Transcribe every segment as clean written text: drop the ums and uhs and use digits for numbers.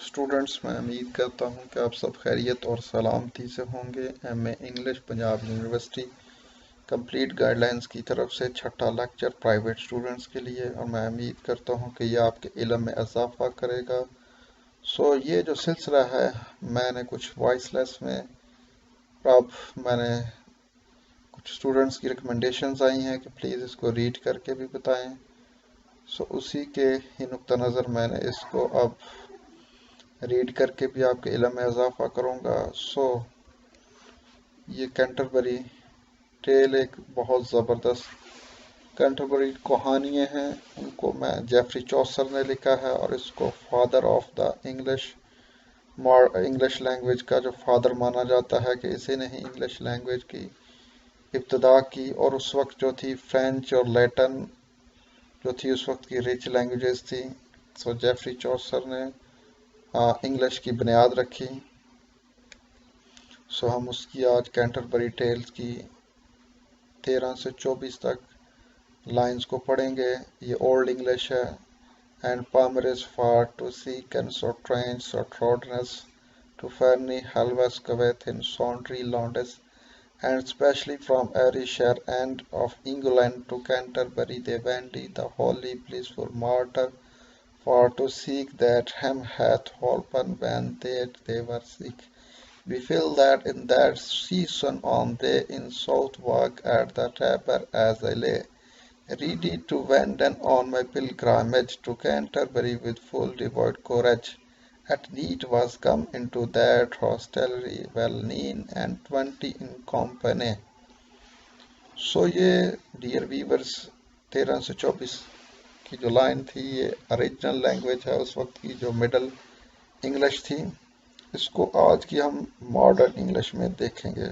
Students, मैं उम्मीद करता हूँ कि आप सब खैरियत और सलामती से होंगे। MA English Punjab university complete guidelines की तरफ से छठा लेक्चर प्राइवेट स्टूडेंट्स के लिए, और मैं उम्मीद करता हूँ कि ये आपके इल्म में इजाफा करेगा। ये जो सिलसिला है, मैंने कुछ वॉइस लेस में अब मैंने कुछ स्टूडेंट्स की रिकमेंडेशंस आई हैं कि प्लीज़ इसको रीड करके भी बताएं। उसी के ही नुक्ता नज़र मैंने इसको अब रीड करके भी आपके इल्म में इजाफा करूँगा। ये कैंटरबरी टेल एक बहुत ज़बरदस्त कैंटरबरी कहानियाँ हैं। उनको मैं जेफरी चौसर ने लिखा है, और इसको father of the English language का जो फादर माना जाता है, कि इसी ने ही इंग्लिश लैंग्वेज की इब्तदा की। और उस वक्त जो थी फ्रेंच और लैटिन जो थी उस वक्त की रिच लैंग्वेजेस थी। जेफरी चौसर ने इंग्लिश की बुनियाद रखी। हम उसकी आज कैंटरबरी टेल्स की 13 से 24 तक लाइंस को पढ़ेंगे। ये ओल्ड इंग्लिश है। And Palmer is far to seek and so strange, so trodness, to ferny halvas cometh in sundry Londres, and especially from every shire end of England to Canterbury they wend, the holy blissful martyr, for to seek that him hath holpen when they were sick. We feel that in that season on they in Southwark at the Taber as I lay, ready to wend on my pilgrimage to Canterbury with full devout courage. At need was come into that hostelry, well nine and 20 in company. ये dear viewers 13 से 24 की जो line थी, ये original language है उस वक्त की जो मिडल इंग्लिश थी। इसको आज की हम मॉडर्न इंग्लिश में देखेंगे।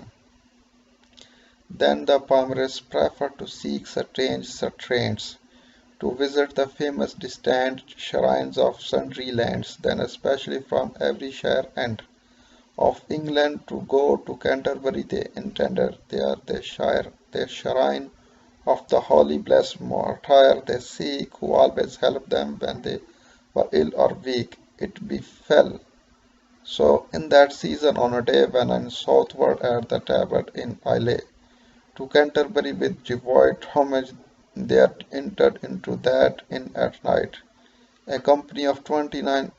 Then the Palmers preferred to seek strange strains, to visit the famous distant shrines of sundry lands, then especially from every shire end of England to go to Canterbury they intended. There their shrine of the holy blessed martyr they seek, who always helped them when they were ill or weak. It befell in that season on a day when I southward at the Tabard in Islay, to Canterbury with devout homage there entered into that inn at night, a company of 29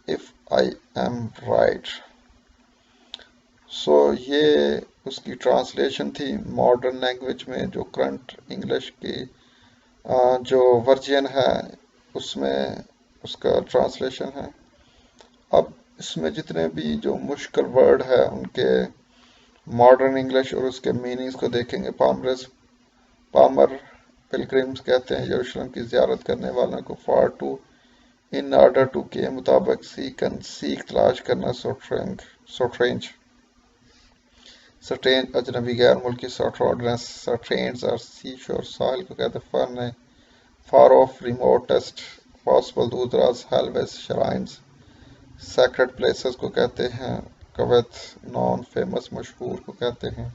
if I am right. ये उसकी translation थी modern language में। जो current English की जो version है उसमें उसका ट्रांसलेशन है। अब इसमें जितने भी जो मुश्किल वर्ड है उनके मॉडर्न इंग्लिश और उसके मीनिंग्स को देखेंगे। पामर पिलग्रिम्स कहते हैं यरूशलेम की ज़ियारत करने वालों को। फार टू इन ऑर्डर टू के मुताबिक सीख तलाश करना। स्ट्रेंज अजनबी गैर मुल्की। स्ट्रेंज और सी शोर साहिल को कहते हैं। फन है फार ऑफ रिमोटेस्ट पॉसिबल दूर दराज। हेलवेस शराइन्स सैक्रेड प्लेसेस को कहते हैं। कवैत नॉन फेमस मशहूर को कहते हैं।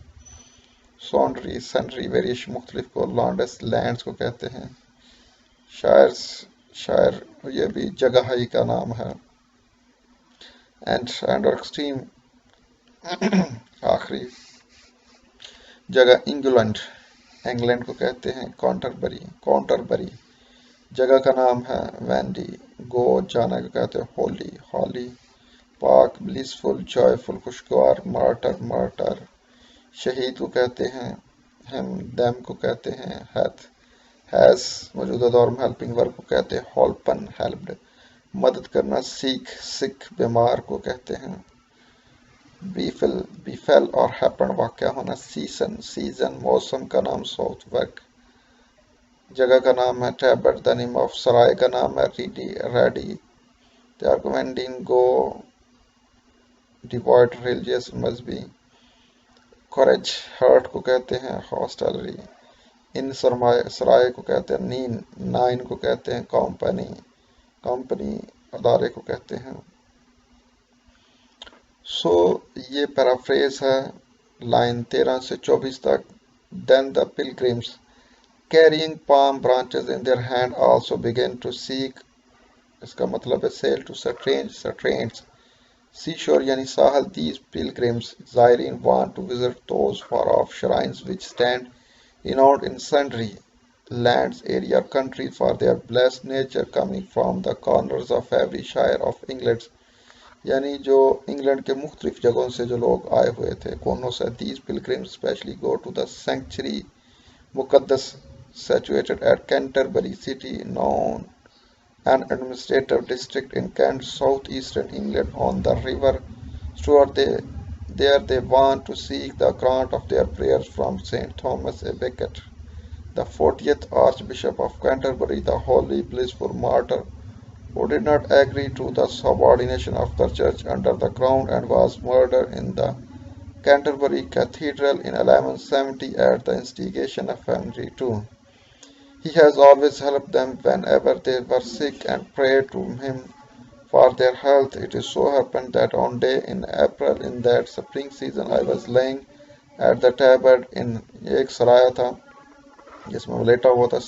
सॉन्ड्री सन्ड्री वेरिएशन मुख्तलिफ को। लॉन्डेस्ट लैंड्स को कहते हैं। शायर ये भी जगह ही का नाम है। एंड एक्सट्रीम आखिरी जगह इंग्लैंड को कहते हैं। काउंटरबरी जगह का नाम है। वैंडी गो जाना को कहते हैं। हॉली पाक ब्लिसफुल जॉयफुल खुशगवार। मार्टर शहीद को कहते हैं। देम को कहते हैं। हैज मौजूदा दौर में हेल्पिंग वर्ब को कहते हैं। हॉल्पन हेल्प्ड मदद करना। सिक बीमार को कहते हैं। बीफेल और हैपन वाक़या होना। सीजन मौसम का नाम। साउथवर्क जगह का नाम है। टैबर द नेम ऑफ सराय का नाम है। Ready they are commending go devoid religious मजहबी। करेज हर्ट को कहते हैं। हॉस्टलरी इन सराय को कहते हैं। नाइन को कहते हैं। कंपनी अदारे को कहते हैं। ये पैराफ्रेज है लाइन 13 से 24 तक। Then the pilgrims, carrying palm branches in their hand, also began to seek इसका मतलब है सेल टू स्ट्रेंड्स seashore यानी Sahal. These pilgrims ज़ायरीन want to visit those far off shrines which stand renowned in sundry lands, area, countries for their blessed nature coming from the corners of every shire of England. यानी जो England के मुख्तलिफ जगहों से जो लोग आए हुए थे कोनों से. These pilgrims specially go to the sanctuary मुकद्दस situated at Canterbury city, known an administrative district in Kent, southeastern England, on the river Stour. There they want to seek the grant of their prayers from St. Thomas a Becket, the 40th Archbishop of Canterbury, the holy blissful martyr, who did not agree to the subordination of the church under the crown and was murdered in the Canterbury Cathedral in 1170 at the instigation of Henry II. He has always helped them whenever they were sick and prayed to him for their health. It is so happened that on day in April in that spring season I was lying at the table in एक सराया था जिसमें मैं लेटा हुआ था,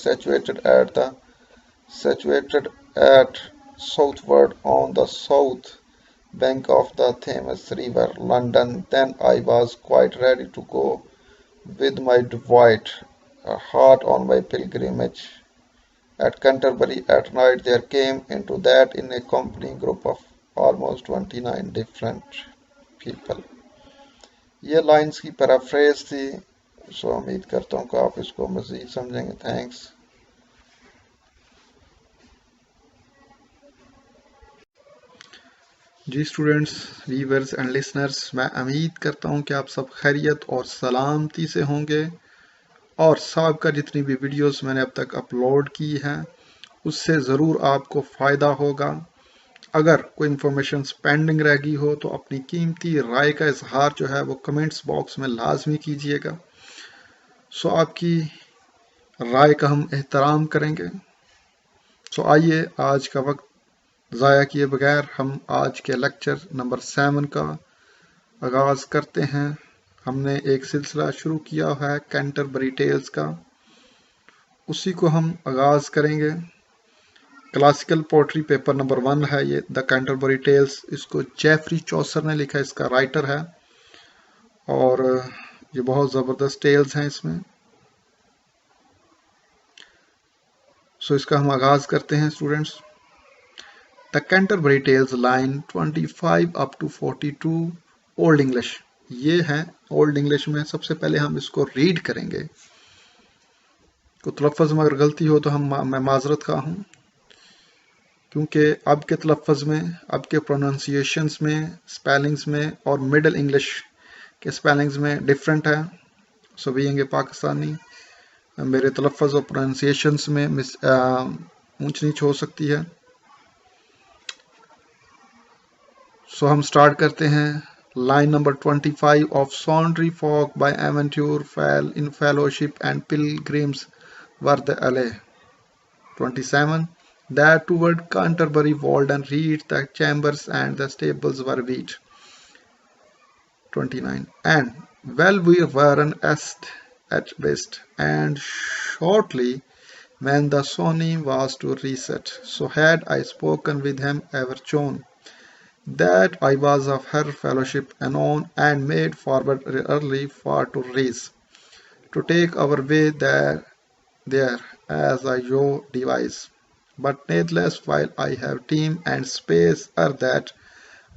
situated at southward on the south bank of the Thames River, London. Then I was quite ready to go with my devout heart on my pilgrimage. At Canterbury at night there came into that in a company group of almost 29 different people. ये lines की paraphrase थी. सो उम्मीद करता हूँ कि आप इसको मज़ीद समझेंगे. थैंक्स. जी स्टूडेंट्स, व्यूअर्स एंड लिसनर्स, मैं उम्मीद करता हूँ कि आप सब खैरियत और सलामती से होंगे और साबका जितनी भी वीडियोस मैंने अब तक अपलोड की हैं उससे ज़रूर आपको फ़ायदा होगा. अगर कोई इन्फॉर्मेशन पेंडिंग रह गई हो तो अपनी कीमती राय का इजहार जो है वो कमेंट्स बॉक्स में लाजमी कीजिएगा. सो आपकी राय का हम एहतराम करेंगे. सो आइए आज का वक्त ज़ाया किए बगैर हम आज के लेक्चर नंबर 7 का आगाज़ करते हैं. हमने एक सिलसिला शुरू किया है कैंटरबरी टेल्स का, उसी को हम आगाज़ करेंगे. क्लासिकल पोट्री पेपर नंबर 1 है ये, द कैंटरबरी टेल्स. इसको जेफरी चौसर ने लिखा, इसका राइटर है और ये बहुत ज़बरदस्त टेल्स हैं इसमें. सो इसका हम आगाज़ करते हैं students. The Canterbury tales line 25 up to 42 old English. ये है ओल्ड इंग्लिश में. सबसे पहले हम इसको रीड करेंगे. को तलफ़्फ़ुज़ में अगर गलती हो तो मैं माजरत का हूँ, क्योंकि अब के तलफ़्फ़ुज़ में, अब के प्रोनाउंसिएशंस में, स्पेलिंग्स में और मिडल इंग्लिश के स्पेलिंग्स में डिफरेंट है. सो बीइंग ए पाकिस्तानी मेरे तलफ़्फ़ुज़ और प्रोनाउंसिएशंस में ऊंच नीच हो सकती है. सो हम स्टार्ट करते हैं. Line number 25 of Sundry folk by aventure fell in fellowship and pilgrims were the alley. 27. That toward Canterbury Walden reached the chambers and the stables were wheat. 29. And well we were at best, and shortly when the sun was to reset, so had I spoken with him ever shown that I was of her fellowship anon, and made forward early for to raise, to take our way there as I your devise. But natheless, while I have time and space, are that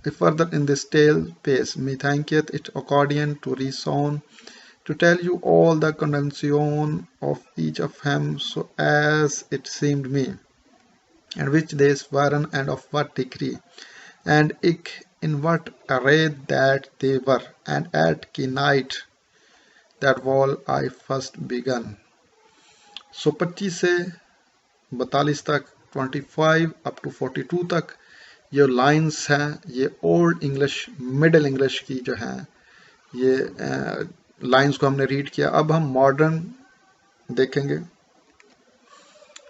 I further in this tale pace, me thinketh it according to reason, to tell you all the condemnation of each of them, so as it seemed me, and which they swaren, and of what degree, and in what array that they were, and at कि night that wall I first begun. सो 25 से 42 तक, 25 up to 42 तक ये lines हैं. ये old English, middle English की जो हैं ये लाइंस को हमने रीड किया. अब हम मॉडर्न देखेंगे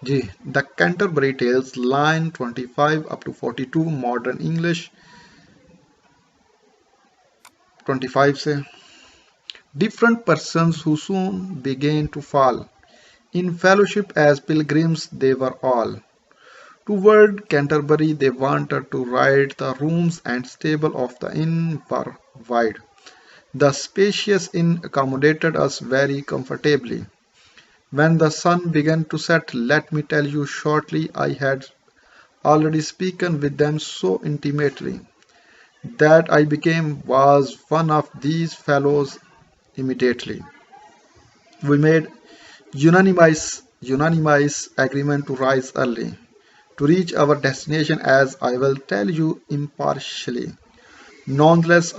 जी. The Canterbury tales line 25 up to 42 modern English. 25 से different persons who soon began to fall in fellowship as pilgrims they were all, Toward Canterbury they wanted to ride. The rooms and stable of the inn were wide. The spacious inn accommodated us very comfortably. When the sun began to set, let me tell you shortly, I had already spoken with them so intimately that I became was one of these fellows immediately. We made unanimous agreement to rise early, to reach our destination as I will tell you impartially. Nonetheless,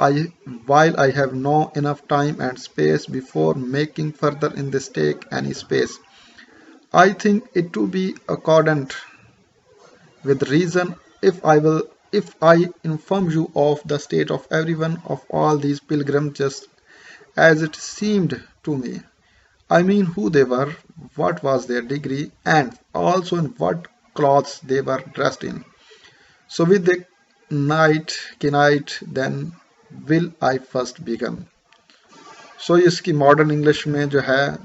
while I have no enough time and space before making further in this take any space, I think it to be accordant with reason if I inform you of the state of every one of all these pilgrims just as it seemed to me. I mean who they were, what was their degree, and also in what clothes they were dressed in. So with the night then will I first begin. So इसकी modern English में जो है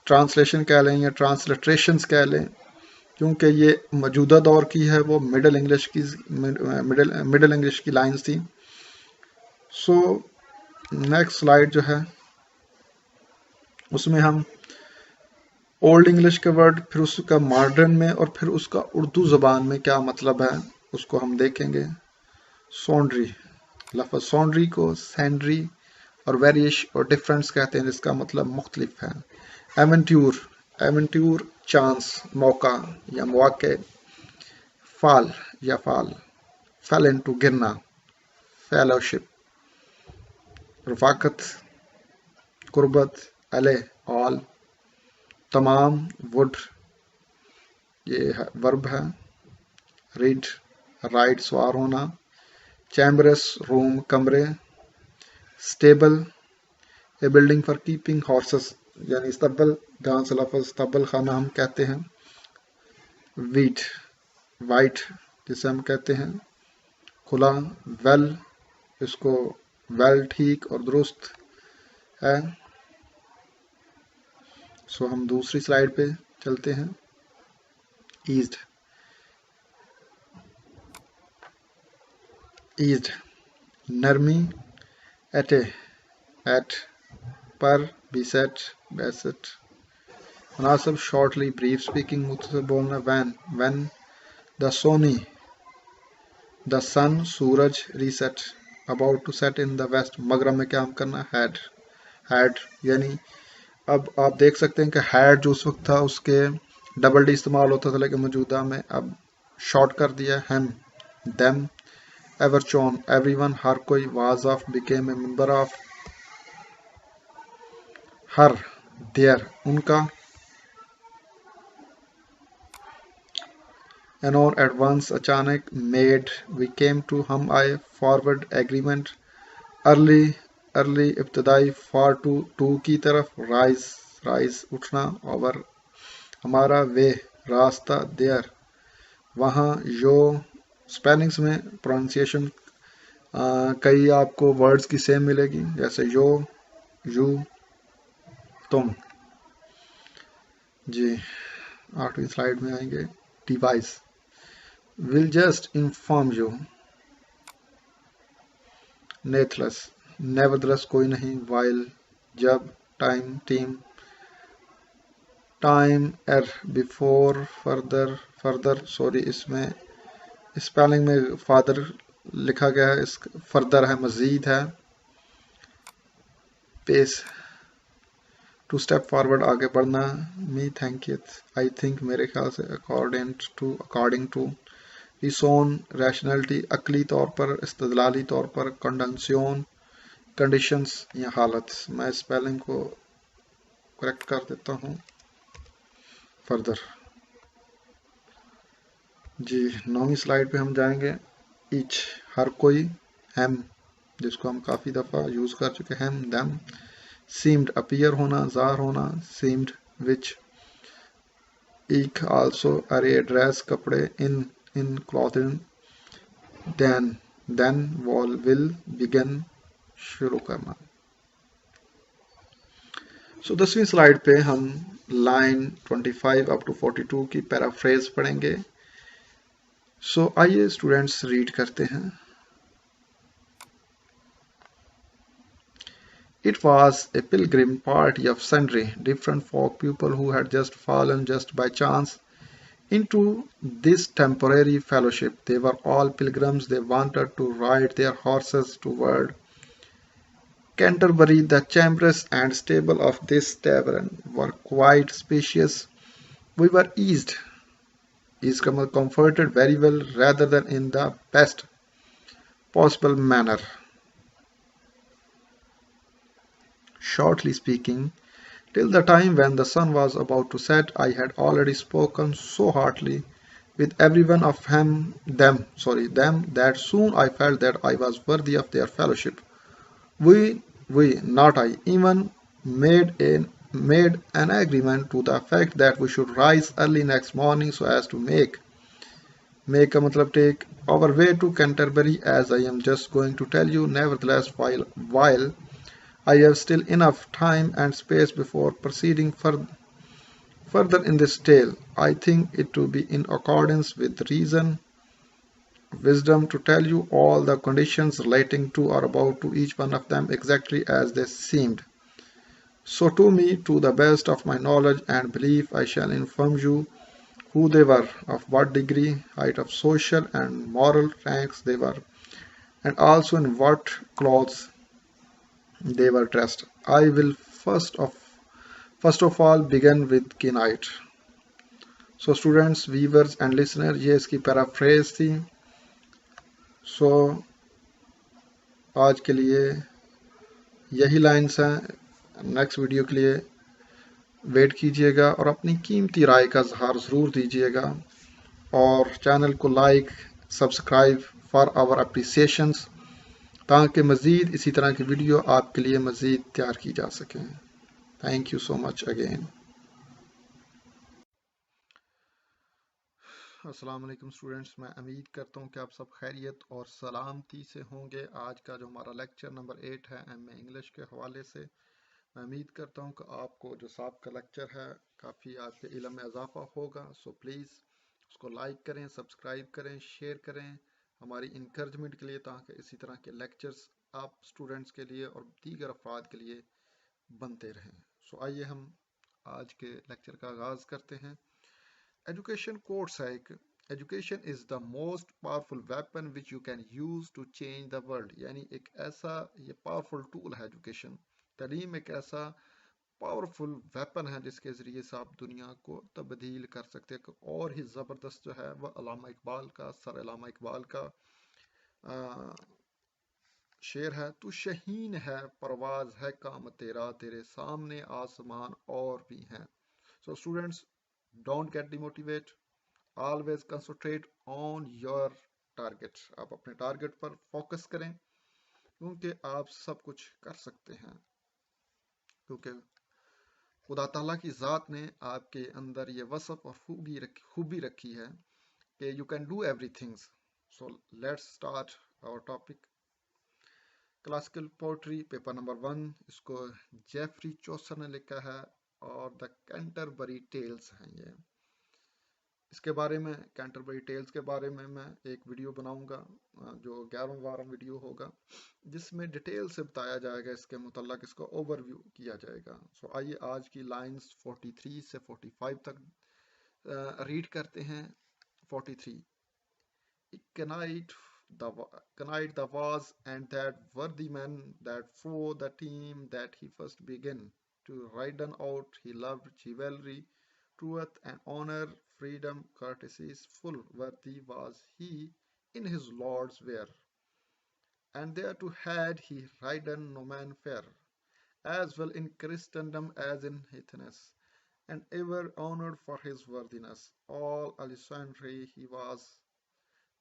translation कह लें या ट्रांसलिट्रेशंस कह लें, क्योंकि ये मौजूदा दौर की है, वो मिडिल इंग्लिश की लाइंस थी. सो नेक्स्ट स्लाइड जो है उसमें हम ओल्ड इंग्लिश के वर्ड, फिर उसका मॉडर्न में और फिर उसका उर्दू ज़बान में क्या मतलब है उसको हम देखेंगे. सॉन्ड्री, लफ्ज़ सॉन्ड्री को सैंड्री और वेरिएश और डिफरेंस कहते हैं, जिसका मतलब मुख्तलिफ है. एवेंट्यूर, एवेंट्यूर चांस, मौका या मौके. फाल या फाल, फेल इनटू गिरना, फेलोशिप. रफाकत, कुर्बत, अले ऑल. तमाम, वुड, ये वर्ब है. रीड, राइड सवार होना. चैम्बरस, रूम कमरे. Stable, A building for keeping horses यानी स्तबल, जहाँ से लफ्ज़ स्तबल खाना हम कहते हैं. वीट, वाइट जिसे हम कहते हैं खुला. वेल, इसको वेल ठीक और दुरुस्त है. सो हम दूसरी स्लाइड पे चलते हैं. ईज्ड, ईज्ड नरमी. Ate, at. पर, बीसेट, बेसेट. मुनासिब, शॉर्टली, ब्रीफ स्पीकिंग, मुख्तसर बोलना. When, the sonne, the sun, सूरज. Reset, about to set in the west. मगरब में क्या हम करना. हैड यानी अब आप देख सकते हैं कि हैड जो उस वक्त था उसके डबल डी इस्तेमाल होता था, लेकिन मौजूदा में अब शॉर्ट कर दिया. Hem, them. Everichon, everyone, हर कोई. Was of, became a member of. Hir, their, उनका. एनोन, एट वंस, अचानक. मेड, वी केम टू, हम आए. Forward, agreement. अर्ली, अर्ली इब्तदाई. फॉर टू की तरफ. राइज, उठना. ओवर, हमारा. वे, रास्ता. देयर, वहाँ. यो, स्पेलिंग्स में प्रोनाउंसिएशन कई आपको वर्ड्स की सेम मिलेगी, जैसे यो, यू, तुम. जी 8वीं स्लाइड में आएंगे. Device, will just inform you. Natheless, nevertheless, कोई नहीं. वाइल, जब. Time, team. Time, ere. Before, further sorry, इसमें स्पेलिंग में फादर लिखा गया है, इस फर्दर है, मजीद है. पेस, टू स्टेप फॉरवर्ड, आगे बढ़ना. Me think it, I think, मेरे ख्याल से. According to. रिसोन, रैशनैलिटी, अकली तौर पर, इस्तदलाली तौर पर. कंडंसियोन, कंडीशंस या हालत. मैं स्पेलिंग को करेक्ट कर देता हूँ. फर्दर. जी 9वीं स्लाइड पे हम जाएंगे. ईच, हर कोई. हैम, जिसको हम काफ़ी दफ़ा यूज़ कर चुके हैं. देम. सीम्ड, अपीयर होना, ज़ाहिर होना. Seemed, which. Eke, also. Array, dress, कपड़े. In clothing. Then, wall. Will, began, शुरू करना. सो 10वीं स्लाइड पे हम लाइन 25 अप टू 42 की पैराफ्रेज पढ़ेंगे. सो आइए स्टूडेंट्स रीड करते हैं। It was a pilgrim party of sundry different folk people who had just fallen just by chance into this temporary fellowship. They were all pilgrims. They wanted to ride their horses toward Canterbury. The chambers and stable of this tavern were quite spacious. We were eased comforted very well rather than in the best possible manner. Shortly speaking, till the time when the sun was about to set, I had already spoken so heartily with every one of them, that soon I felt that I was worthy of their fellowship. Not I, even made an agreement to the effect that we should rise early next morning so as to make a matlab take our way to Canterbury, as I am just going to tell you. Nevertheless, while I have still enough time and space before proceeding further in this tale, I think it to be in accordance with wisdom to tell you all the conditions relating to or about to each one of them exactly as they seemed. So to me, to the best of my knowledge and belief, I shall inform you who they were, of what degree, height of social and moral ranks they were, and also in what clothes they were dressed. I will first of all begin with Kenite. So students, viewers and listeners, ये इसकी paraphrase थी। सो आज के लिए यही lines हैं। Next video के लिए वेट कीजिएगा और अपनी कीमती राय का इजहार ज़रूर दीजिएगा, और चैनल को लाइक सब्सक्राइब फॉर आवर अप्रिसिएशंस, ताकि मज़ीद इसी तरह की वीडियो आपके लिए मज़ीद तैयार की जा सकें। Thank you so much again. अस्सलाम वालेकुम स्टूडेंट्स, मैं उम्मीद करता हूँ कि आप सब खैरियत और सलामती से होंगे। आज का जो हमारा लेक्चर नंबर 8 है एमए इंग्लिश के हवाले से, मैं उम्मीद करता हूँ कि आपको जो साहब का लेक्चर है काफ़ी आपके इल्म में इजाफा होगा। सो प्लीज़ उसको लाइक करें, सब्सक्राइब करें, शेयर करें हमारी इंकरेजमेंट के लिए, ताकि इसी तरह के लेक्चर्स आप स्टूडेंट्स के लिए और दीगर अफराद के लिए बनते रहें। सो आइए हम आज के लेक्चर का आगाज़ करते हैं। एजुकेशन कोर्स है एक। Education is the most powerful weapon which you can use to change the world, यानी एक ऐसा ये पावरफुल टूल है एजुकेशन। तालीम एक ऐसा पावरफुल वेपन है जिसके ज़रिए से आप दुनिया को तब्दील कर सकते हैं। और ही ज़बरदस्त जो है वह अल्लामा इकबाल का, सर अल्लामा इकबाल का शेर है, तू शहीन है परवाज है काम तेरा, तेरे सामने आसमान और भी हैं। So students, don't get demotivate, always concentrate on your target. आप अपने टारगेट पर फोकस करें, क्योंकि आप सब कुछ कर सकते हैं, क्योंकि खुदा ताला की ज़ात ने आपके अंदर ये वसफ और खूबी रखी है कि you can do everythings. So let's start our topic. Classical poetry paper number 1, इसको जेफरी चौसर ने लिखा है और द कैंटरबरी टेल्स हैं ये। इसके बारे में, कैंटरबरी टेल्स के बारे में मैं एक वीडियो बनाऊंगा जो 11वां वीडियो होगा, जिसमें डिटेल से बताया जाएगा इसके मुतल्लक, इसको ओवरव्यू किया जाएगा। सो आइए आज की लाइंस 43 से 45 तक रीड करते हैं। 43, Knight the was, and that worthy man that for the team that he first began to ride out, he loved chivalry, truth and honor, freedom, courtesies, full worthy was he in his lord's wear, and thereto had he ridden no man fair, as well in Christendom as in heathness, and ever honored for his worthiness. All Alessandri he was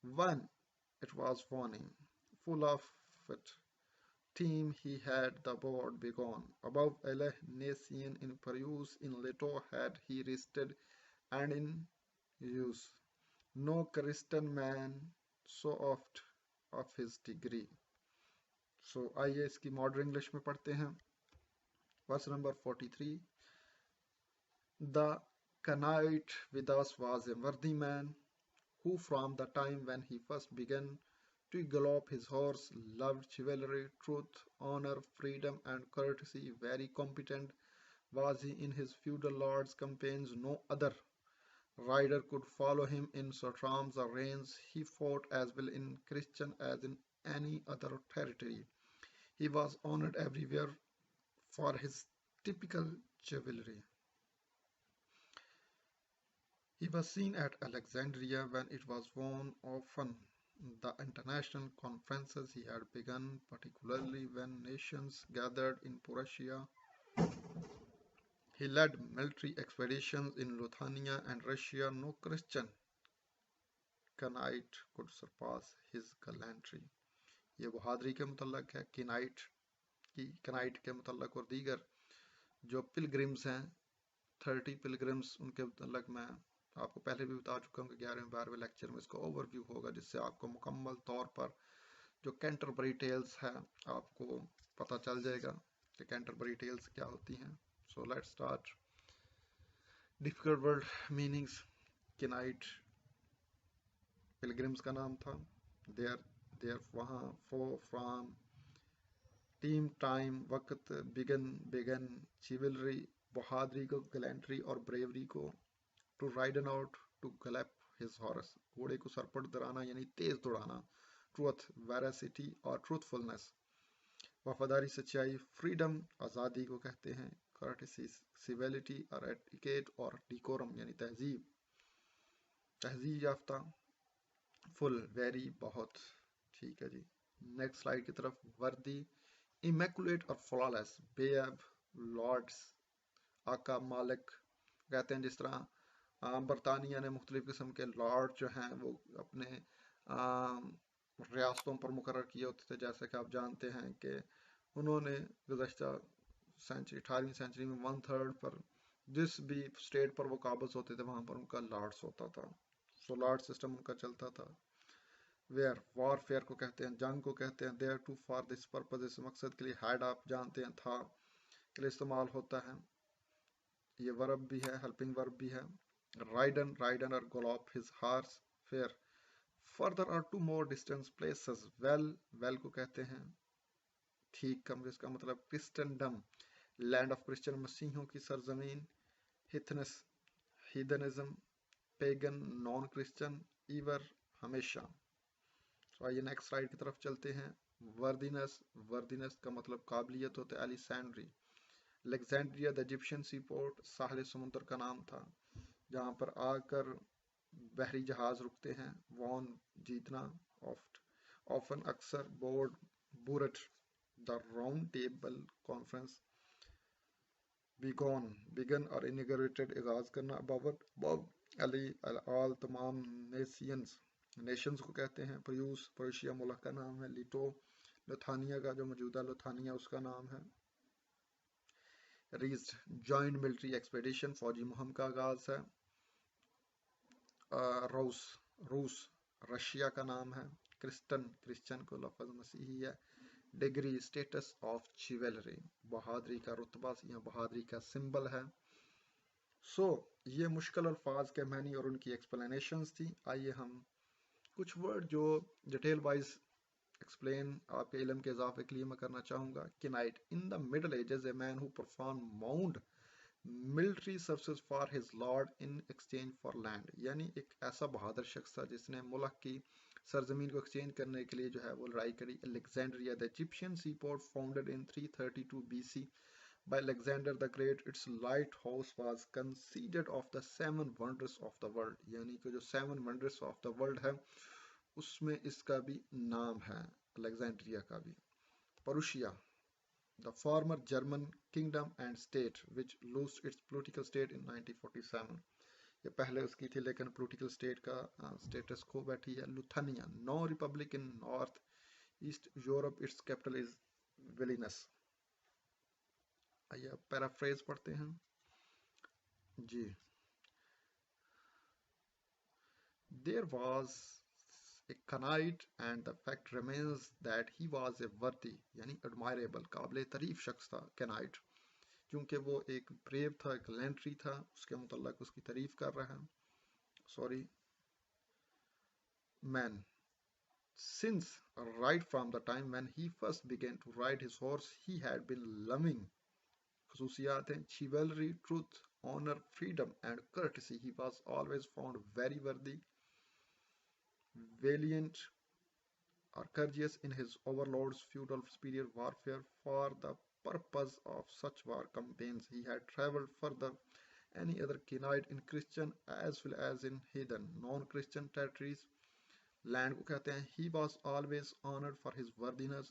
one, it was warning, full of it. Team he had the board begone. Above alle nation in peruse, in leto had he rested, and in use. No Christian man so oft of his degree. So आइए इसकी modern English में पढ़ते हैं। Verse number 43, The Knight with us was a worthy man who from the time when he first began to gallop his horse loved chivalry, truth, honor, freedom, and courtesy. Very competent was he in his feudal lord's campaigns. No other rider could follow him in storms or rains. He fought as well in Christian as in any other territory. He was honored everywhere for his typical chivalry. He was seen at Alexandria when it was won often. The international conferences he had begun, particularly when nations gathered in Persia. He led military expeditions in Lithuania and Russia. No Christian knight could surpass his gallantry. ये बहादुरी के मुतल्लक है कनाइट के मुतल्लक, और दीगर जो pilgrims हैं 30 pilgrims, उनके मुतल्लक मैं आपको पहले भी बता चुका हूँ कि 11वें 12वें लेक्चर में इसका ओवरव्यू होगा, जिससे आपको मुकम्मल तौर पर जो कैंटरबरी टेल्स है आपको पता चल जाएगा कि कैंटरबरी टेल्स क्या होती हैं. So let's start. Difficult word meanings. Knight pilgrims का नाम था. देयर वहाँ, फॉर, फ्रॉम, टीम, टाइम, वक्त, बिगन, चिवलरी, बहादुरी को, गैलेंट्री और ब्रेवरी को, to ridden out, to gallop his horse, घोड़े को सर पर दौड़ाना यानी तेज दौड़ाना, ट्रूथ, वेरासिटी और ट्रूथफुलनेस, वफादारी, सच्चाई, फ्रीडम, आज़ादी को कहते हैं, कर्टिसी, सिविलिटी और एटिकेट और डिकोरम यानी तहजीब, तहजीब याफ्ता, फुल, वेरी, बहुत. ठीक है जी. नेक्स्ट स्लाइड की तरफ. वर्दी, इमेकुलेट और फ्लॉलेस, बेअब, लॉर्ड्स, आका, मालिक कहते हैं. जिस तरह बरतानिया ने मुख्तलिफ किस्म के लॉर्ड जो हैं वो अपने रियासतों पर मुकर्रर किए होते थे. जैसे कि आप जानते हैं कि उन्होंने गुज़श्ता सेंचुरी 18वीं सेंचुरी में 1/3 पर जिस भी स्टेट पर वो काबज होते थे वहाँ पर उनका लॉर्ड्स होता था. सो लॉर्ड सिस्टम उनका चलता था. वेयर, वॉरफेयर को कहते हैं, जंग को कहते हैं. Thereto, for this purpose, इस मकसद के लिए. हैड आप जानते हैं था के लिए इस्तेमाल होता है. ये वर्ब भी है, हेल्पिंग वर्ब भी है. राइडन और gallop his horse. Fair, further और to more distance places. Well को कहते हैं ठीक कम, जिसका मतलब क्रिस्टनडम, लैंड ऑफ क्रिश्चियन, मसीहों की सरजमीन. Heathenness, heathenism. Pagan, non Christian. Ever, हमेशा. तो आइए नेक्स्ट स्लाइड की तरफ चलते हैं. वर्दीनेस का मतलब काबिलियत होता है. Alisaundre, Alexandria the Egyptian sea port, साहिल समुद्र का नाम था जहाँ पर आकर बहरी जहाज रुकते हैं. Von, often. ऑफन, अक्सर. बोर्ड, बुरट. The round table conference. Began और इनिग्रेटेड, आगाज करना. बब, अली, आल, तमाम. नेशंस को कहते हैं. पर्शिया मुल्क का नाम है. लिटो, लुथानिया का, जो मौजूदा लुथानिया उसका नाम है. रीज्ड, जॉइंट मिलिट्री एक्सपेडिशन, फौजी मुहिम का आगाज है. रूस, रशिया का नाम है. क्रिश्चियन को लफ्ज मसीही है. डिग्री, स्टेटस ऑफ चिवेलरी, बहादुरी का रुतबा या बहादुरी का सिंबल है. सो ये मुश्किल अल्फाज के मानी और उनकी एक्सप्लेनेशंस थी. आइए हम कुछ वर्ड जो डिटेल वाइज एक्सप्लेन आपके इल्म के इजाफे के लिए मैं करना चाहूँगा. Knight, in the middle ages a man who perform mounted military services for his lord in exchange for land, यानी एक ऐसा बहादुर शख्स था जिसने मुल्क की सरजमीन को एक्सचेंज करने के लिए जो है वो लड़ाई करी. Alexandria the Egyptian sea port founded in 332 BC by Alexander the Great. Its lighthouse was considered of the 7 wonders of the world, यानी कि जो 7 wonders of the world है उसमें इसका भी नाम है, अलेक्जेंड्रिया का भी. Prussia, the former German kingdom and state which lost its political state in 1947. ये पहले उसकी थी लेकिन पोलिटिकल स्टेट का स्टेटस खो बैठी है. Lithuania, now republic in north east Europe, it's capital is Vilnius. आइए अब पैराफ्रेज पढ़ते हैं जी. There was a knight and the fact remains that he was a worthy यानी admirable, काबिल तारीफ शख्स था. knight क्योंकि वो एक ब्रेव था, एक गैलेंट्री था, उसके मुतल्लक उसकी तारीफ कर रहा है. Sorry, man. Since right from the time when he first began to ride his horse, he had been loving خصوصیات ہیں chivalry, truth, honor, freedom and courtesy. He was always found very worthy, valiant or courageous in his overlord's feudal superior warfare. For the purpose of such war campaigns, he had traveled further any other Kenite in Christian as well as in heathen non-Christian territories. Land کو کہتے ہیں. He was always honored for his worthiness.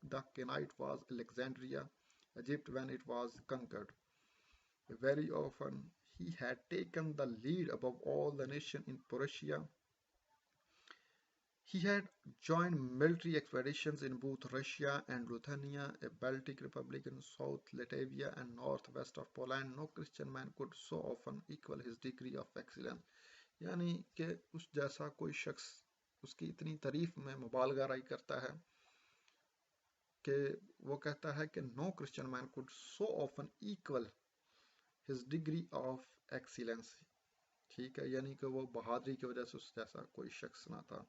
The Kenite was Alexandria, Egypt when it was conquered. Very often he had taken the lead above all the nation in Persia. He had joined military expeditions in both Russia and Lithuania, a Baltic republic in South Latvia and northwest of Poland. No Christian man could so often equal his degree of excellence. یعنی کہ اس جیسا کوئی شخص اس کی اتنی تعریف میں مبالغہ رائی کرتا ہے کہ وہ کہتا ہے کہ no Christian man could so often equal his degree of excellence. ٹھیک ہے، یعنی کہ وہ بہادری کی وجہ سے اس جیسا کوئی شخص نہ تھا.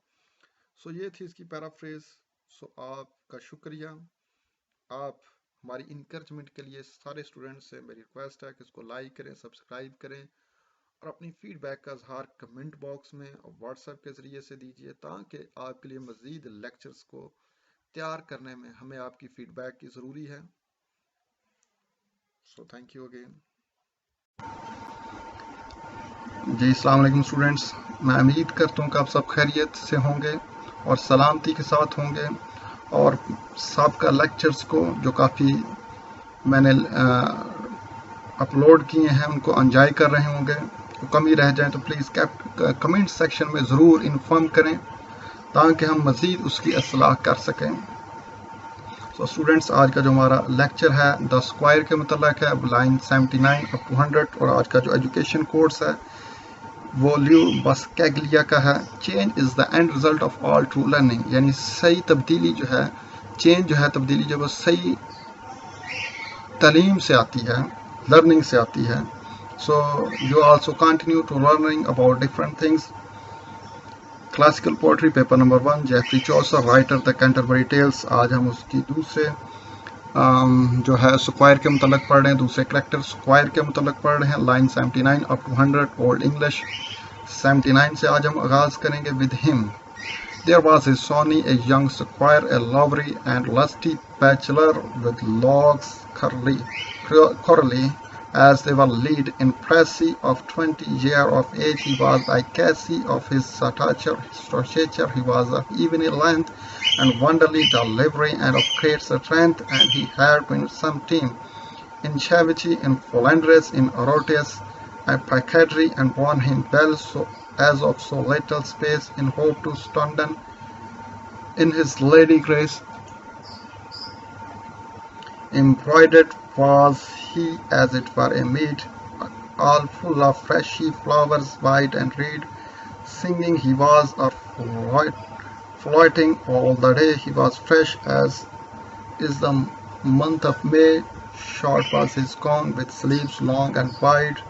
سو یہ تھی اس کی پیرافریز. سو آپ کا شکریہ. آپ ہماری انکریجمنٹ کے لیے سارے اسٹوڈنٹ سے میری ریکویسٹ ہے کہ اس کو لائک کریں، سبسکرائب کریں اور اپنی فیڈ بیک کا اظہار کمنٹ باکس میں اور واٹس ایپ کے ذریعے سے دیجیے تاکہ آپ کے لیے مزید لیکچرز کو تیار کرنے میں ہمیں آپ کی فیڈ بیک کی ضروری ہے. So thank you again. جی السلام علیکم اسٹوڈنٹس. میں امید کرتا ہوں کہ آپ سب خیریت سے ہوں گے اور سلامتی کے ساتھ ہوں گے اور سابقہ لیکچرز کو جو کافی میں نے اپلوڈ کیے ہیں ان کو انجوائے کر رہے ہوں گے. کمی رہ جائیں تو پلیز کمنٹ سیکشن میں ضرور انفارم کریں تاکہ ہم مزید اس کی اصلاح کر سکیں. تو اسٹوڈنٹس آج کا جو ہمارا لیکچر ہے دا اسکوائر کے متعلق ہے، لائن 79 اپ ٹو 100. اور آج کا جو ایجوکیشن کورس ہے وہ لیو بس کیگلیا کا ہے. Change is the and result of all true learning. یعنی صحیح تبدیلی جو ہے، چینج جو ہے تبدیلی جو وہ صحیح تعلیم سے آتی ہے، لرننگ سے آتی ہے. So you also continue to learning about different things. Classical poetry paper number 1 Geoffrey Chaucer writer the Canterbury Tales. آج ہم اس کی دوسرے جو ہے اسکوائر کے متعلق پڑھ رہے ہیں، دوسرے کریکٹر اسکوائر کے متعلق پڑھ رہے ہیں. Line 79 up to 100 old English. 79 سے آج ہم آغاز کریں گے. ود ہم there was a Sonny, a young squire, a lovely and lusty bachelor with locks curly as they were lead in Pressy of 20 year of age. He was a Cassie of his stature. He was of even length and wonderly delivery and of great strength, and he had been some team in Chavity, in Folendres, in Orotes, and Picadry, and won him well so as of so little space in hope to Stondon in his Lady Grace. Embroidered was he as it were a mead, all full of freshy flowers, white and red. Singing he was, or floating all the day. He was fresh as is the month of May. Short was his gown, with sleeves long and wide.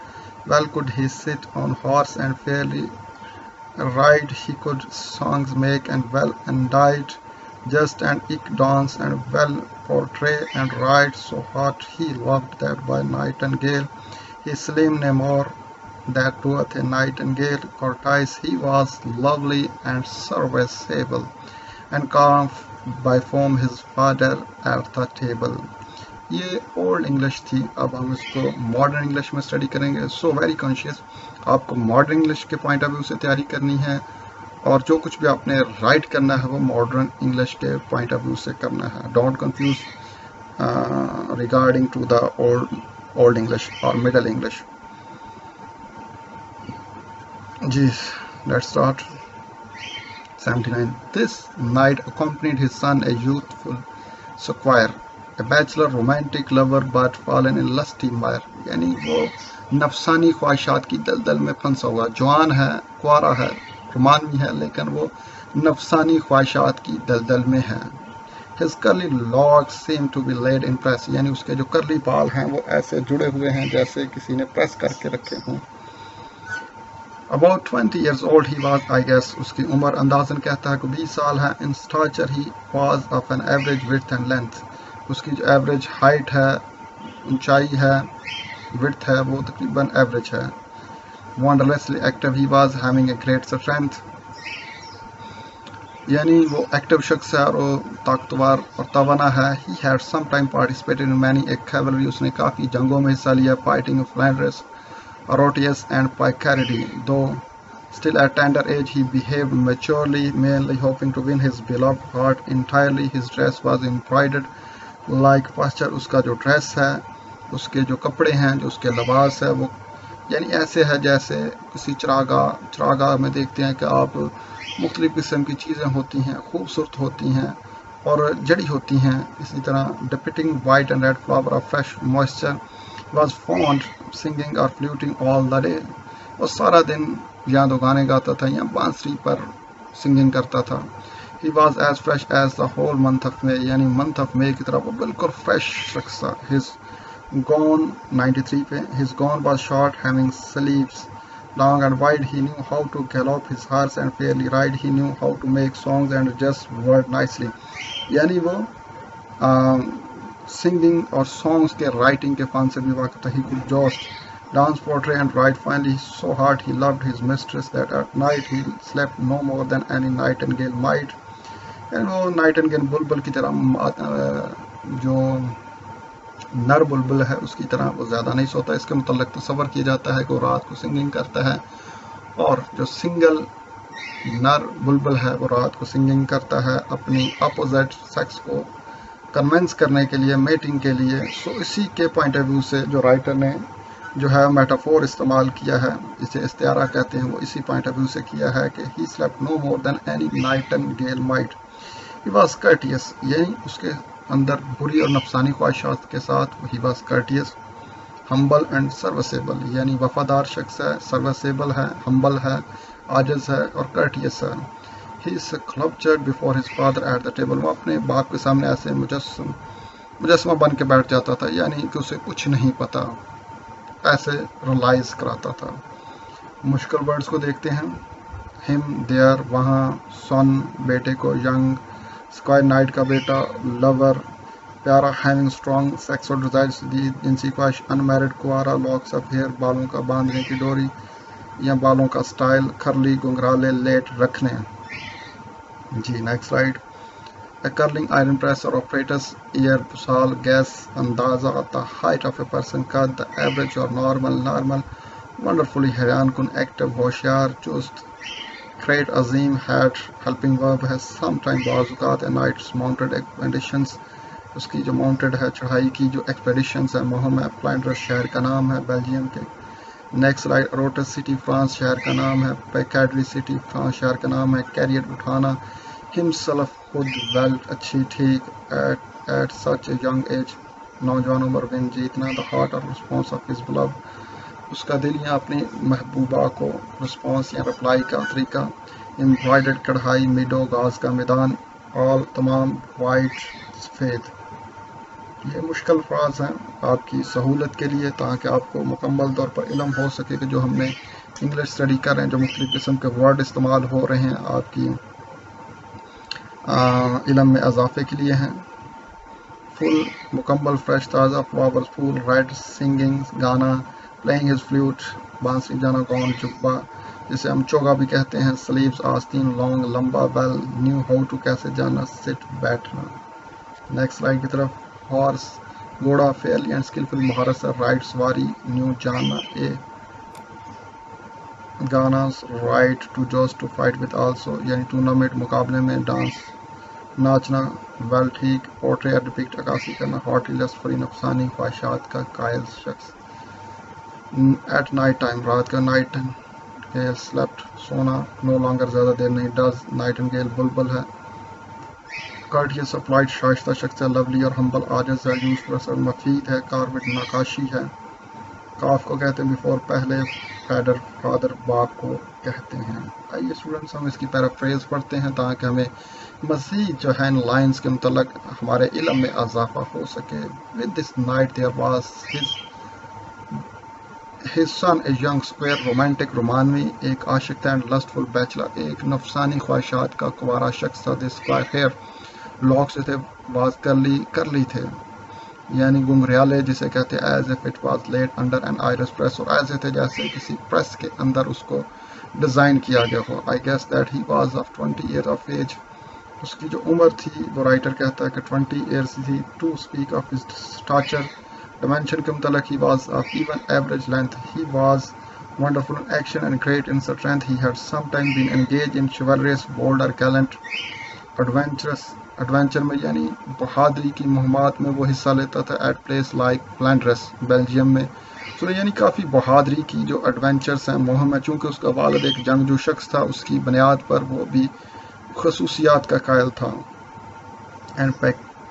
Well could he sit on horse and fairly ride. He could songs make and well endowed, just and eke dance and well portray and ride. So hot he loved that by nightingale. He slim no more that doeth a nightingale courtise. He was lovely and serviceable, and calm by foam his father at the table. یہ old English تھی. اب ہم اس کو modern English میں study کریں گے. So very conscious آپ کو ماڈرن انگلش کے پوائنٹ آف ویو سے تیاری کرنی ہے اور جو کچھ بھی آپ نے رائٹ کرنا ہے وہ ماڈرن انگلش کے پوائنٹ آف ویو سے کرنا ہے. Don't confuse regarding to the old English اور مڈل انگلش. جی let's start. 79 This knight accompanied his son, a youthful squire, a bachelor, romantic lover, but fallen in lusty mire. یعنی وہ نفسانی خواہشات کی دلدل میں پھنسا ہوا جوان ہے، کوارا ہے، رومانوی ہے، لیکن وہ نفسانی خواہشات کی دلدل میں ہے. His curly locks seem to be laid in press. یعنی اس کے جو کرلی بال ہیں وہ ایسے جڑے ہوئے ہیں جیسے کسی نے پریس کر کے رکھے ہوں. About 20 years old he was, I guess. उसकी उम्र अंदाज़न कहता है कि 20 साल है. In stature he was of an average width and length. उसकी जो average height है, ऊंचाई है, width है, वो तकरीबन average है. Wondrously active he was, having a great strength. यानी वो एक्टिव शख्स है और वो ताकतवर और तवाना है. He had sometime participated in many a cavalry. उसने काफ़ी जंगों में हिस्सा लिया. Fighting of Flanders, Orottius and Picardy. Though still at tender age he behaved maturely, mainly hoping to win his beloved heart entirely. His dress was embroidered like posture. उसका जो dress है, उसके जो कपड़े हैं, जो उसके लिबास है, वो यानी ऐसे है जैसे किसी चरागा में देखते हैं कि आप मुख्तलिफ़ किस्म की चीज़ें होती हैं, खूबसूरत होती हैं और जड़ी होती हैं. इसी तरह depicting white and red flower of fresh moisture. was fond singing or fluting all the day. वो सारा दिन या तो गाने गाता था या बांसुरी पर सिंगिंग करता था. He was as fresh as the whole month of May. यानी month of May की तरह वो बिल्कुल fresh शख्स था. His gown 93 पे. His gown was short, having sleeves long and wide. He knew how to gallop his horse and fairly ride. He knew how to make songs and just word nicely. यानी वो singing और songs के writing के fun से भी वाकिफ था. He could joust, dance, portray and write. Finally, so hard he loved his mistress that at night he slept no more than any nightingale might. And वो nightingale बुलबुल की तरह जो नर बुलबुल है उसकी तरह वो ज़्यादा नहीं सोता. इसके मुतल्लिक़ तसव्वुर किया जाता है कि वो रात को सिंगिंग करता है और जो सिंगल नर बुलबुल है वो रात को सिंगिंग करता है अपनी अपोजिट सेक्स को कन्विंस करने के लिए, मेटिंग के लिए. सो इसी के पॉइंट ऑफ व्यू से जो राइटर ने जो है मेटाफोर इस्तेमाल किया है, इसे इस्तियारा कहते हैं, वो इसी पॉइंट ऑफ व्यू से किया है कि he slept no more than any nightingale might. He was courteous, यही उसके अंदर बुरी और नफसानी ख्वाहिशात के साथ he was courteous. Humble and serviceable, यानी वफादार शख्स है, सर्विसेबल है, हम्बल है, आजिज है और कर्टियस है. He sculptured before his father at the table. वो अपने बाप के सामने ऐसे मुजस्समा बन के बैठ जाता था, यानी कि उसे कुछ नहीं पता, ऐसे रियलाइज कराता था. मुश्किल वर्ड्स को देखते हैं. हिम, देयर, वहाँ, सन, बेटे को, यंग, स्क्वायर, नाइट का बेटा, लवर, प्यारा, हैविंग स्ट्रॉन्ग सेक्सुअल डिजायर्स, जिनसी ख्वाहिश, अनमैरिड, कुआरा, लॉक्स ऑफ हेयर, बालों का बांधने की डोरी या बालों का स्टाइल, खरली, गुंगराले, लेट, रखने. जी next slide. A curling iron press or apparatus, ear, pusal, guess, अंदाजा, the height of a person, cut, the average or normal, wonderfully हैरान कुन, active, होशियार, चुस्त, great, Azeem, had, helping verb है, sometime, बाज़-औक़ात, a night's mounted expeditions, उसकी जो mounted है चढ़ाई की जो expeditions है मुहिम है. Flanders शहर का नाम है बेल्जियम के. Next slide. रोटस सिटी फ्रांस शहर का नाम है. पैकाडरी सिटी फ्रांस शहर का नाम है. कैरियर उठाना. हिमसेल्फ खुद, वेल अच्छी, ठीक, at such a young age नौजवान उम्र, विन जीतना, द हार्ट और रिस्पॉन्स ऑफ हिज लव, उसका दिल या अपनी महबूबा को रिस्पॉन्स या रिप्लाई का तरीका. एम्ब्रॉयडर्ड कढ़ाई, मिडो गाज का मैदान, ऑल तमाम, वाइट सफ़ेद. ये मुश्किल फ्राज हैं आपकी सहूलत के लिए ताकि आपको मुकम्मल तौर पर इल्म हो सके कि जो हमने इंग्लिश स्टडी कर रहे हैं, जो मुख्तलिफ़ किस्म के वर्ड इस्तेमाल हो रहे हैं आपकी इल्म में इजाफे के लिए हैं. फुल, मुकम्मल, फ्रेश, ताज़ा, फ्लावर्स, फूल, राइट, सिंगिंग, गाना, प्लेइंग हिज फ्लूट, बांसुरी जाना, गौन, जुब्बा जिसे हम चोगा भी कहते हैं, स्लीव्स, आस्तीन, लॉन्ग, लंबा, वेल, न्यू, हाउ टू, कैसे जाना, सिट, बैठना. नेक्स्ट स्लाइड की तरफ. हॉर्स, घोड़ा, फेयरली एंड स्किलफुल, महारत से, राइट, सवारी, न्यू, जानना, ए, गाना, write, to joust, to fight with also, यानी टूर्नामेंट, मुकाबले में, डांस, नाचना, वेल, ठीक, पोर्ट्रेट, डिपिक्ट, अक्कासी करना, हॉट, लस्ट, फरी, नफसानी ख्वाहिशात का कायल शख्स. एट नाइट टाइम, रात का, नाइटिंगेल, स्लेप्ट, सोना, नो लॉन्गर, ज़्यादा देर नहीं, डज, नाइटिंगेल, बुलबुल है. कर्टियस, अप्लाइड, शाइस्ता शख्स है, लवली और हम्बल, आजिज है, यूजफुल, मफीद है, कार्विड, नकाशी है. काफ को कहते हैं बिफोर, पहले, फैडर, फादर, बाप को कहते हैं. आइए स्टूडेंट्स हम इसकी पैराफ्रेज पढ़ते हैं ताकि हमें मज़ीद जो है इन लाइन्स के मुतल्लिक़ हमारे इल्म में इजाफा हो सके. With this night there was His son, a young square romantic रोमानवी, एक आशिक था and lustful bachelor, एक नफसानी ख्वाहिशात का कुंवारा शख्स था. The square hair locks जो थे was curly थे, यानी घुंघराले जिसे कहते हैं, as if it was laid under an iris press, और ऐसे थे जैसे किसी प्रेस के अंदर उसको डिज़ाइन किया गया हो. I guess that he was of 20 years of age. उसकी जो उम्र थी वो राइटर कहता है कि 20 years थी. To speak of his stature, dimension के मुतालिक, he was of even average length. He was wonderful in action and great in strength. He had sometimes been engaged in chivalrous, bold or gallant adventure में यानी बहादुरी की मुहिमात में वो हिस्सा लेता था. At place like Flanders, Belgium में. तो यानी काफ़ी बहादुरी की जो एडवेंचर्स हैं मुहिम है. चूँकि उसका वालिद एक जंगजू शख्स था, उसकी बुनियाद पर वो भी खसूसियात का कायल था. And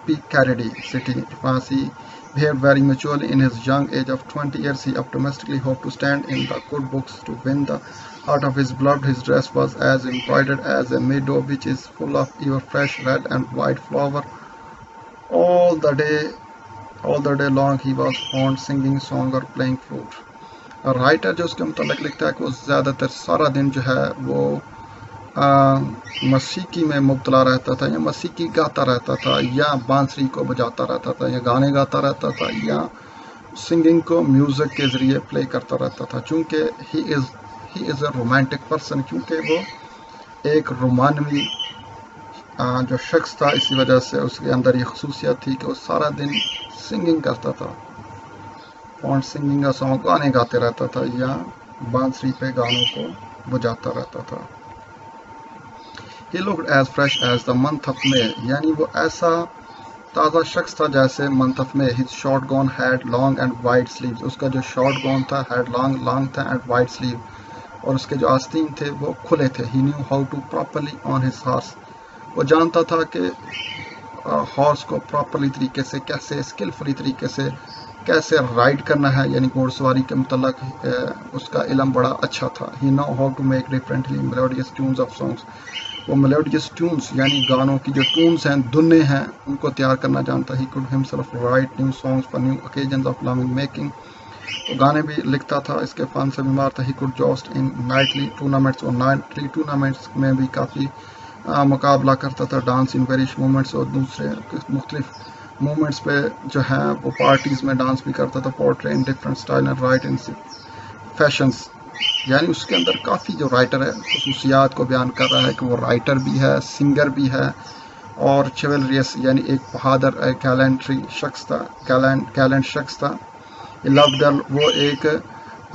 Picardy city, France, he behaved very maturely in his young age of 20 years. He optimistically hoped to stand in the good books to win the heart of his beloved. His dress was as embroidered as a meadow which is full of ever fresh red and white flower. All the day long he was found singing song or playing flute. Writer जो उसके मुतालिक लिखता है कि वो ज़्यादातर सारा दिन जो है वो मौसीकी में मुब्तला रहता था, या मौसीकी गाता रहता था, या बांसुरी को बजाता रहता था, या गाने गाता रहता था, या सिंगिंग को म्यूज़िक के ज़रिए प्ले करता रहता था. चूँकि he is a romantic person, क्योंकि वो एक रोमानवी जो शख्स था, इसी वजह से उसके अंदर ये खसूसियत थी कि वो सारा दिन सिंगिंग करता था. और सिंगिंग का सॉन्ग गाने गाते रहता था या बांसुरी पे गानों को बजाता रहता था. He looked as fresh as the month of May, यानी वो ऐसा ताज़ा शख्स था जैसे month of May. His short gown had long and wide sleeves. उसका जो short gown था had long था and wide sleeve, और उसके जो आस्तीन थे वो खुले थे. He knew how to properly on his horse. वो जानता था कि हॉर्स को प्रॉपरली तरीके से कैसे स्किलफुली तरीके से कैसे राइड करना है, यानी घोड़सवारी के मुतल्लक उसका इल्म बड़ा अच्छा था. He know how to make differently melodious tunes of songs. वो मेलोडियस ट्यून्स यानी गानों की जो ट्यून्स हैं, धुनें हैं, उनको तैयार करना जानता. He could himself write new songs for new occasions of love making. तो गाने भी लिखता था, इसके फन से बीमार था. He could joust in nightly tournaments, और नाइटली टूर्नामेंट्स में भी काफ़ी मुकाबला करता था. डांस इन वेरियस मूवमेंट्स, और दूसरे मुख्तलिफ मूवमेंट्स पे जो है वो पार्टीज़ में डांस भी करता था. Portray in different style and right in fashions, यानी उसके अंदर काफ़ी जो राइटर है खसूसियात को बयान कर रहा है कि वो राइटर भी है, सिंगर भी है, और चिवलरियस यानी एक बहादुर गैलेंट्री शख्स था, गैलेंट शख्स था. लव्ड गर्ल, वो एक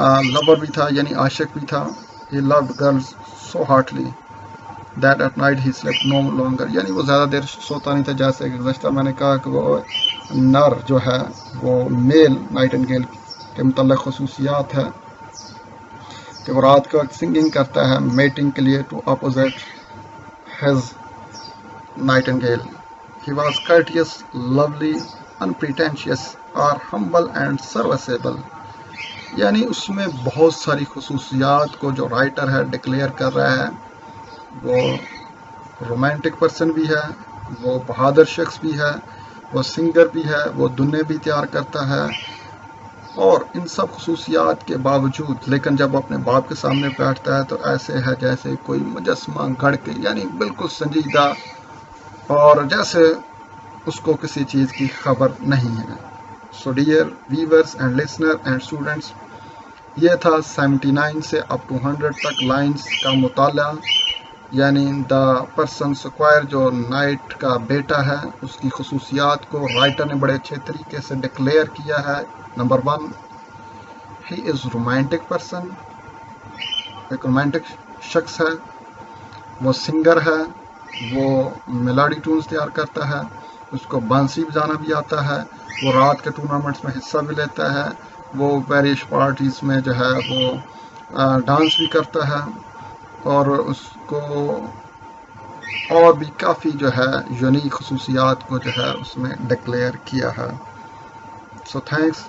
लवर भी था यानी आशिक भी था. He loved girls so heartly that at night he slept no longer, यानी वो ज़्यादा देर सोता नहीं था. जैसे कि गुज़श्ता मैंने कहा कि वो नर जो है वो मेल नाइटिंगेल के मुतल्लिक़ खसूसियात है कि वो रात को सिंगिंग करता है मेटिंग के लिए to opposite his nightingale. He was courteous, lovely, unpretentious और humble and serviceable, यानी उसमें बहुत सारी खसूसियात को जो राइटर है डिक्लेयर कर रहा है. वो रोमांटिक पर्सन भी है, वो बहादुर शख्स भी है, वो सिंगर भी है, वो धुनें भी तैयार करता है, और इन सब खसूसियात के बावजूद लेकिन जब अपने बाप के सामने बैठता है तो ऐसे है जैसे कोई मुजस्मा गढ़ के, यानी बिल्कुल संजीदा, और जैसे उसको किसी चीज़ की खबर नहीं है. So dear viewers and listener and students, ये था 79 से अप टू 100 तक लाइंस का मुताला, यानी द पर्सन स्क्वायर जो नाइट का बेटा है उसकी खसूसियात को राइटर ने बड़े अच्छे तरीके से डिक्लेयर किया है. Number 1, he is romantic person, एक रोमांटिक शख्स है, वो सिंगर है, वो मेलोडी ट्यून्स तैयार करता है, उसको बांसुरी बजाना भी आता है, वो रात के टूर्नामेंट्स में हिस्सा भी लेता है, वो वेरियस पार्टीज़ में जो है वो डांस भी करता है, और उसको और भी काफ़ी जो है यूनिक खसूसियात को जो है उसमें डिक्लेयर किया है. So thanks.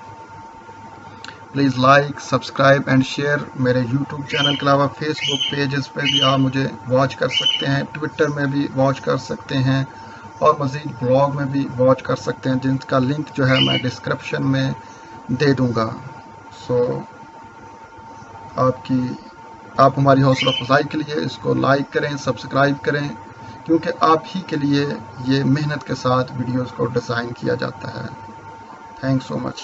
Please like, subscribe and share. मेरे यूट्यूब चैनल के अलावा फेसबुक पेजेस पे भी आप मुझे वॉच कर सकते हैं, ट्विटर में भी वॉच कर सकते हैं, और मज़ीद ब्लॉग में भी वॉच कर सकते हैं, जिनका लिंक जो है मैं डिस्क्रिप्शन में दे दूँगा. सो آپ ہماری حوصلہ افزائی کے لیے اس کو لائک کریں، سبسکرائب کریں، کیونکہ آپ ہی کے لیے یہ محنت کے ساتھ ویڈیوز کو ڈیزائن کیا جاتا ہے. تھینکس سو مچ.